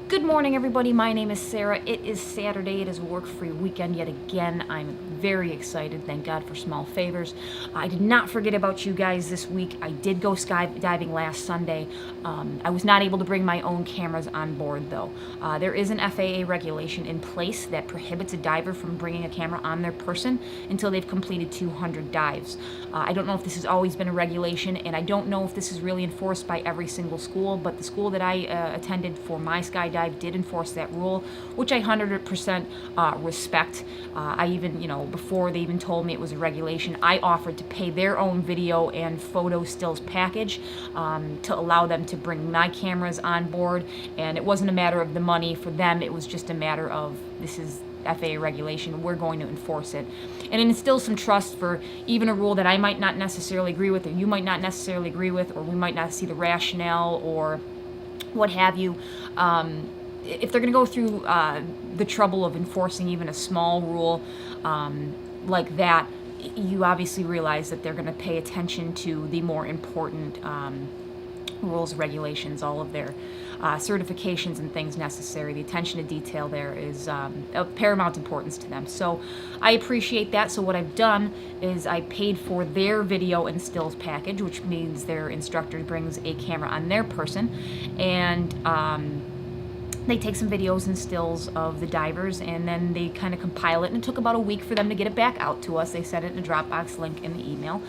Good morning, everybody. My name is Sarah. It is Saturday. It is a work-free weekend yet again. I'm very excited. Thank God for small favors. I did not forget about you guys this week. I did go skydiving last Sunday. I was not able to bring my own cameras on board, though. There is an FAA regulation in place that prohibits a diver from bringing a camera on their person until they've completed 200 dives. I don't know if this has always been a regulation, and I don't know if this is really enforced by every single school, but the school that I attended for my skydive did enforce that rule, which I 100% respect. I even, before they even told me it was a regulation, I offered to pay their own video and photo stills package to allow them to bring my cameras on board, and it wasn't a matter of the money for them, it was just a matter of this is FAA regulation, we're going to enforce it. And it instills some trust for even a rule that I might not necessarily agree with, or you might not necessarily agree with, or we might not see the rationale, or what have you. If they're going to go through the trouble of enforcing even a small rule like that, you obviously realize that they're going to pay attention to the more important rules, regulations, all of their certifications and things necessary. The attention to detail there is of paramount importance to them. So I appreciate that. So what I've done is I paid for their video and stills package, which means their instructor brings a camera on their person, and they take some videos and stills of the divers, and then they kind of compile it, and it took about a week for them to get it back out to us. They sent it in a Dropbox link in the email,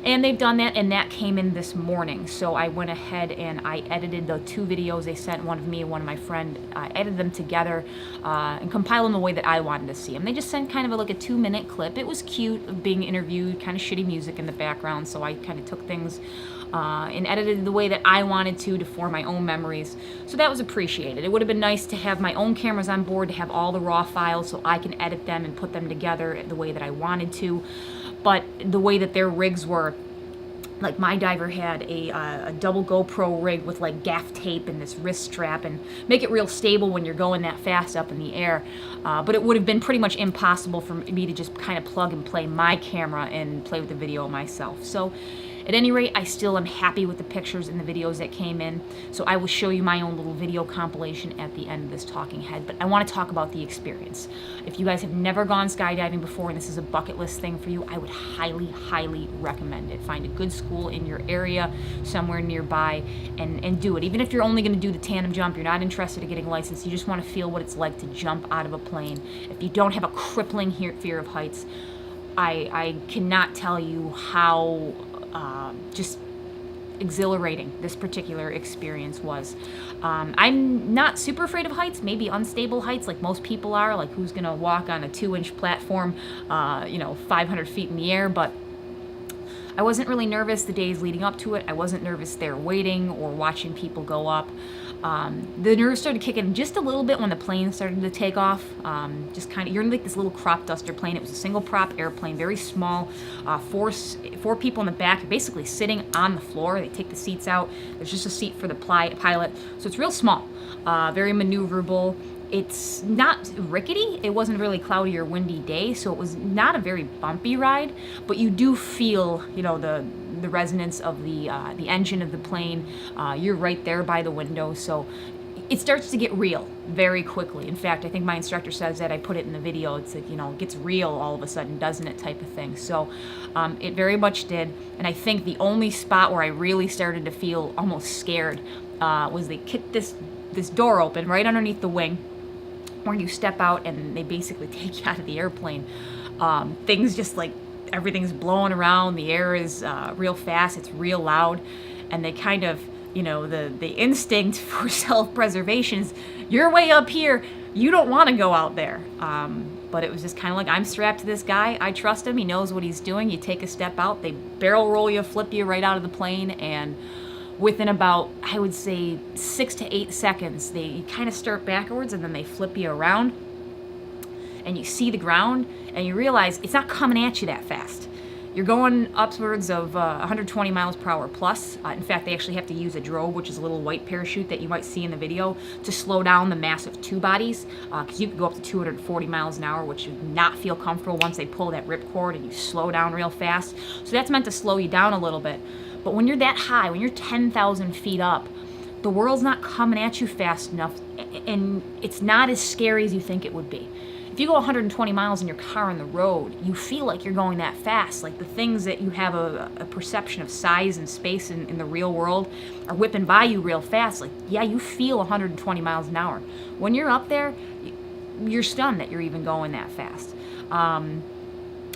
and they've done that, and that came in this morning. So I went ahead and I edited the two videos they sent, one of me and one of my friend. I edited them together and compiled them the way that I wanted to see them. They just sent kind of like a 2-minute clip. It was cute of being interviewed, kind of shitty music in the background, so I kind of took things and edited the way that I wanted to form my own memories. So that was appreciated. It would have been nice to have my own cameras on board, to have all the raw files so I can edit them and put them together the way that I wanted to. But the way that their rigs were, like my diver had a double GoPro rig with like gaff tape and this wrist strap, and make it real stable when you're going that fast up in the air. But it would have been pretty much impossible for me to just kind of plug and play my camera and play with the video myself. So at any rate, I still am happy with the pictures and the videos that came in, so I will show you my own little video compilation at the end of this talking head. But I want to talk about the experience. If you guys have never gone skydiving before and this is a bucket list thing for you, I would highly, highly recommend it. Find a good school in your area, somewhere nearby, and do it. Even if you're only going to do the tandem jump, you're not interested in getting licensed, you just want to feel what it's like to jump out of a plane. If you don't have a crippling fear of heights, I cannot tell you how just exhilarating this particular experience was. I'm not super afraid of heights, maybe unstable heights like most people are, like who's gonna walk on a 2-inch platform 500 feet in the air, but I wasn't really nervous the days leading up to it. I wasn't nervous there waiting or watching people go up. The nerves started kicking just a little bit when the plane started to take off. Just kind of, you're in like this little crop duster plane. It was a single prop airplane, very small. Four people in the back, basically sitting on the floor. They take the seats out. There's just a seat for the pilot. So it's real small, very maneuverable. It's not rickety. It wasn't a really cloudy or windy day, so it was not a very bumpy ride, but you do feel, the resonance of the engine of the plane. You're right there by the window, so it starts to get real very quickly. In fact, I think my instructor says that, I put it in the video, it's like, it gets real all of a sudden, doesn't it, type of thing. So it very much did, and I think the only spot where I really started to feel almost scared was they kicked this door open right underneath the wing, where you step out and they basically take you out of the airplane. Things just like, everything's blowing around, the air is real fast, it's real loud, and they kind of, the instinct for self-preservation is, you're way up here, you don't want to go out there. But it was just kind of like, I'm strapped to this guy, I trust him, he knows what he's doing. You take a step out, they barrel roll you, flip you right out of the plane, and within about, I would say, 6 to 8 seconds, you kind of start backwards and then they flip you around, and you see the ground, and you realize it's not coming at you that fast. You're going upwards of 120 miles per hour plus. In fact, they actually have to use a drogue, which is a little white parachute that you might see in the video, to slow down the massive two bodies, because you could go up to 240 miles an hour, which would not feel comfortable once they pull that ripcord and you slow down real fast. So that's meant to slow you down a little bit. But when you're that high, when you're 10,000 feet up, the world's not coming at you fast enough, and it's not as scary as you think it would be. If you go 120 miles in your car on the road, you feel like you're going that fast. Like the things that you have a perception of size and space in the real world are whipping by you real fast. Like, yeah, you feel 120 miles an hour. When you're up there, you're stunned that you're even going that fast.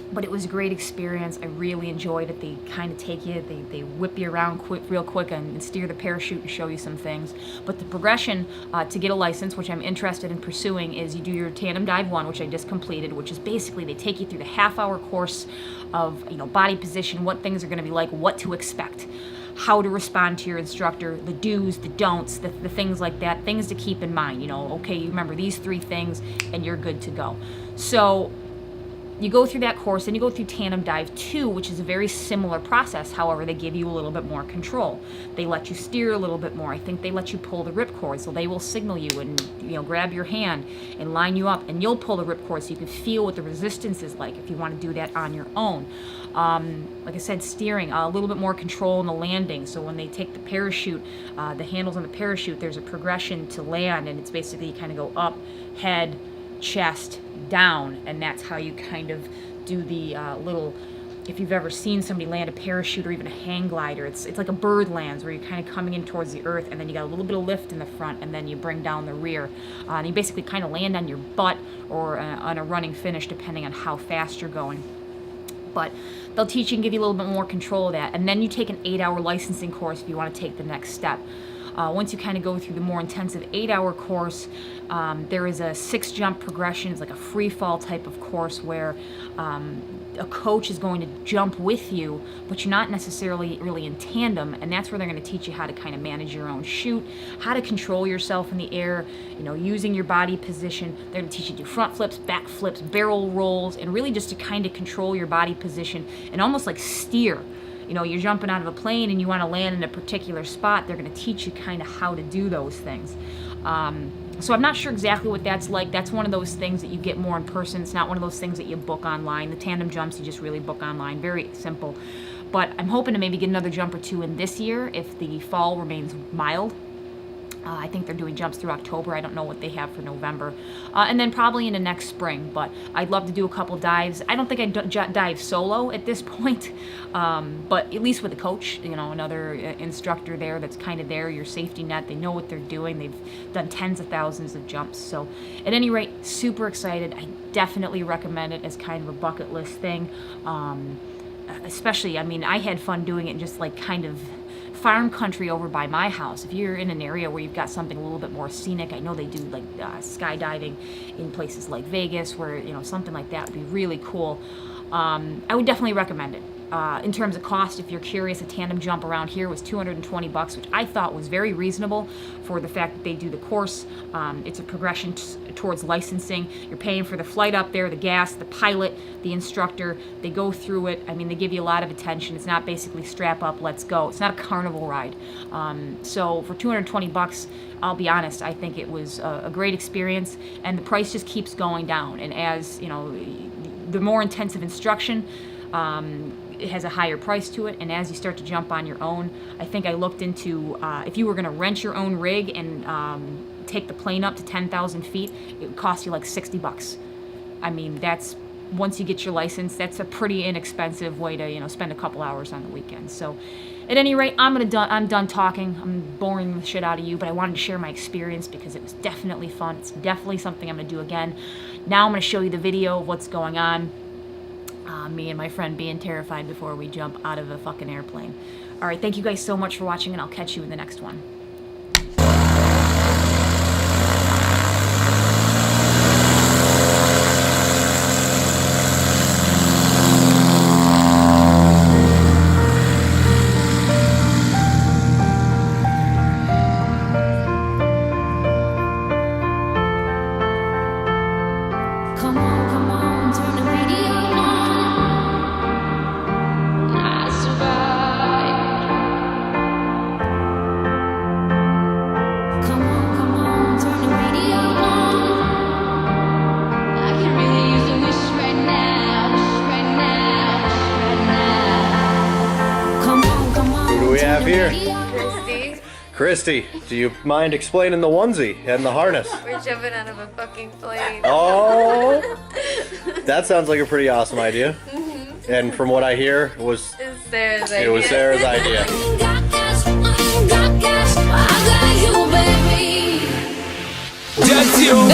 But it was a great experience. I really enjoyed it. They kind of take you, they whip you around real quick and steer the parachute and show you some things. But the progression to get a license, which I'm interested in pursuing, is you do your tandem dive 1, which I just completed, which is basically they take you through the half-hour course of body position, what things are going to be like, what to expect, how to respond to your instructor, the do's, the don'ts, the things like that, things to keep in mind. Okay, you remember these 3 things and you're good to go. So you go through that course, then you go through Tandem Dive 2, which is a very similar process. However, they give you a little bit more control. They let you steer a little bit more. I think they let you pull the ripcord, so they will signal you and grab your hand and line you up, and you'll pull the ripcord so you can feel what the resistance is like if you want to do that on your own. Like I said, steering, a little bit more control in the landing. So when they take the parachute, the handles on the parachute, there's a progression to land, and it's basically you kind of go up, head, chest, down, and that's how you kind of do the little, if you've ever seen somebody land a parachute or even a hang glider, it's like a bird lands where you're kind of coming in towards the earth, and then you got a little bit of lift in the front, and then you bring down the rear, and you basically kind of land on your butt or on a running finish depending on how fast you're going. But they'll teach you and give you a little bit more control of that, and then you take an 8-hour licensing course if you want to take the next step. Once you kind of go through the more intensive 8-hour course, there is a 6-jump progression. It's like a free fall type of course where a coach is going to jump with you, but you're not necessarily really in tandem, and that's where they're going to teach you how to kind of manage your own chute, how to control yourself in the air, using your body position. They're going to teach you to do front flips, back flips, barrel rolls, and really just to kind of control your body position and almost like steer. You're jumping out of a plane and you want to land in a particular spot, they're going to teach you kind of how to do those things. So I'm not sure exactly what that's like. That's one of those things that you get more in person. It's not one of those things that you book online. The tandem jumps you just really book online. Very simple. But I'm hoping to maybe get another jump or 2 in this year if the fall remains mild. I think they're doing jumps through October. I don't know what they have for November. And then probably into next spring. But I'd love to do a couple dives. I don't think I'd dive solo at this point. But at least with a coach, another instructor there that's kind of there, your safety net. They know what they're doing. They've done tens of thousands of jumps. So at any rate, super excited. I definitely recommend it as kind of a bucket list thing. Especially, I had fun doing it just like kind of farm country over by my house. If you're in an area where you've got something a little bit more scenic, I know they do like skydiving in places like Vegas where something like that would be really cool. I would definitely recommend it. In terms of cost, if you're curious, a tandem jump around here was $220, which I thought was very reasonable for the fact that they do the course. It's a progression towards licensing. You're paying for the flight up there, the gas, the pilot, the instructor. They go through it. They give you a lot of attention. It's not basically strap up, let's go. It's not a carnival ride. So for $220, I'll be honest, I think it was a great experience, and the price just keeps going down. And as the more intensive instruction, it has a higher price to it, and as you start to jump on your own, I think I looked into if you were going to rent your own rig and take the plane up to 10,000 feet, it would cost you like $60. That's once you get your license, that's a pretty inexpensive way to spend a couple hours on the weekend. So at any rate, I'm done talking. I'm boring the shit out of you, but I wanted to share my experience because it was definitely fun. It's definitely something I'm going to do again. Now I'm going to show you the video of what's going on. Me and my friend being terrified before we jump out of a fucking airplane. All right, thank you guys so much for watching, and I'll catch you in the next one. Come on, turn the radio on. I survived. Christy, do you mind explaining the onesie and the harness? We're jumping out of a fucking plane. Oh, that sounds like a pretty awesome idea. And from what I hear, it was Sarah's idea. It was Sarah's idea. Just you and me.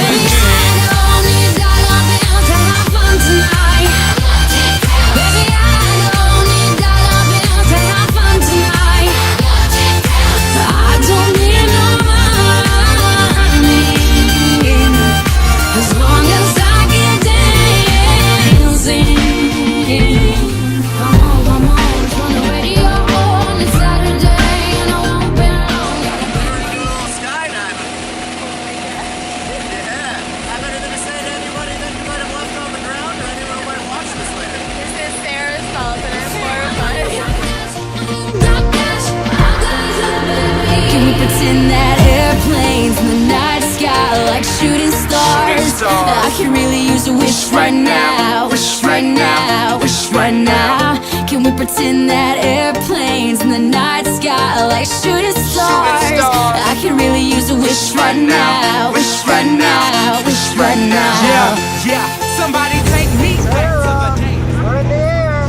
Pretend that airplanes in the night sky like shooting stars. I can really use a wish right now. Wish right now. Wish right now. Can we pretend that airplanes in the night sky like shooting stars? I can really use a wish right now. Wish right now. Wish right now. Yeah, yeah. Somebody take me back to the day. We're in the air.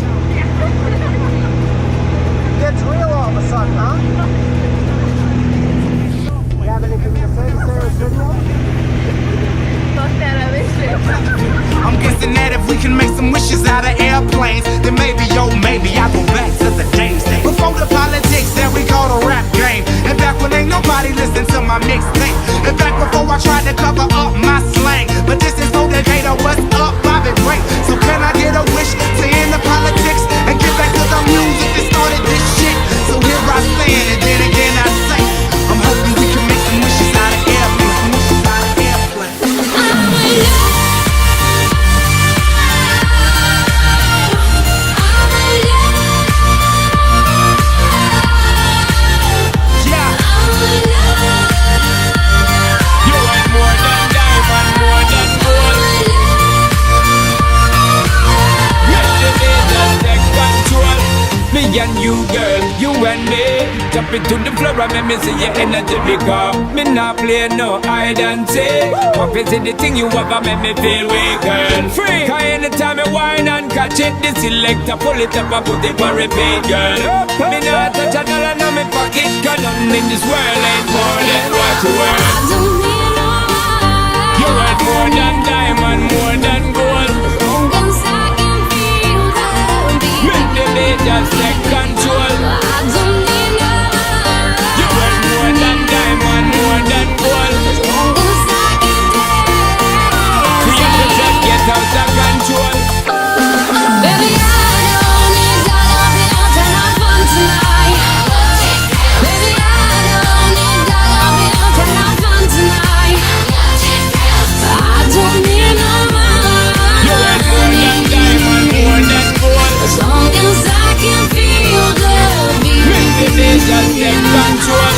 Gets real all of a sudden, huh? You have anything to say to Sarah's video? Fuck that other shit. I'm guessing that if we can make some wishes out of airplanes, then maybe, yo, maybe I'll go back to the days before the politics that we call the rap game. And back when ain't nobody listened to my mixtape. And back before I tried to cover up my slang. But this is no Decatur, what's up, Bobby Ray? So can I get a wish to end the politics and get back to the music that started this shit? So here I stand, and then again I say, I'm hoping we can make some wishes out of airplanes. Wishes out of airplanes. Me and you, girl, you and me. Jump into the floor and make me see your energy because me not play no hide and seek. What is it the thing you ever make me feel weak, girl? Free. Cause anytime you whine and catch it, the selector pull it up and put it on repeat, girl. Me not touch a dollar in my pocket, cause nothing in this world ain't more than what you worth. You're worth more than diamond, more than gold. Make the beat just take control. You worth more than diamond, more than gold. We have to just get out of control. Baby, I don't need dollar bills to have fun tonight. Baby, I don't need dollar bills to have fun tonight. I don't need no money. You worth more than diamond, more than gold. As long as I can feel the beat. Make the beat just take control.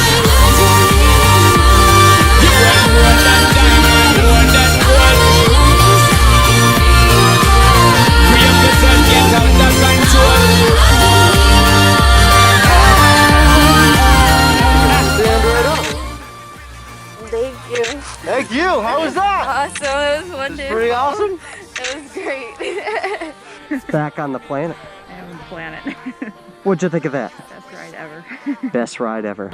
You worth more than diamond, more than gold. We have to just get out of control. Stand right up. Thank you. Thank you. How was that? Awesome. That was wonderful. Pretty awesome. It was great. Back on the planet. I am on the planet. What'd you think of that? Best ride ever. Best ride ever.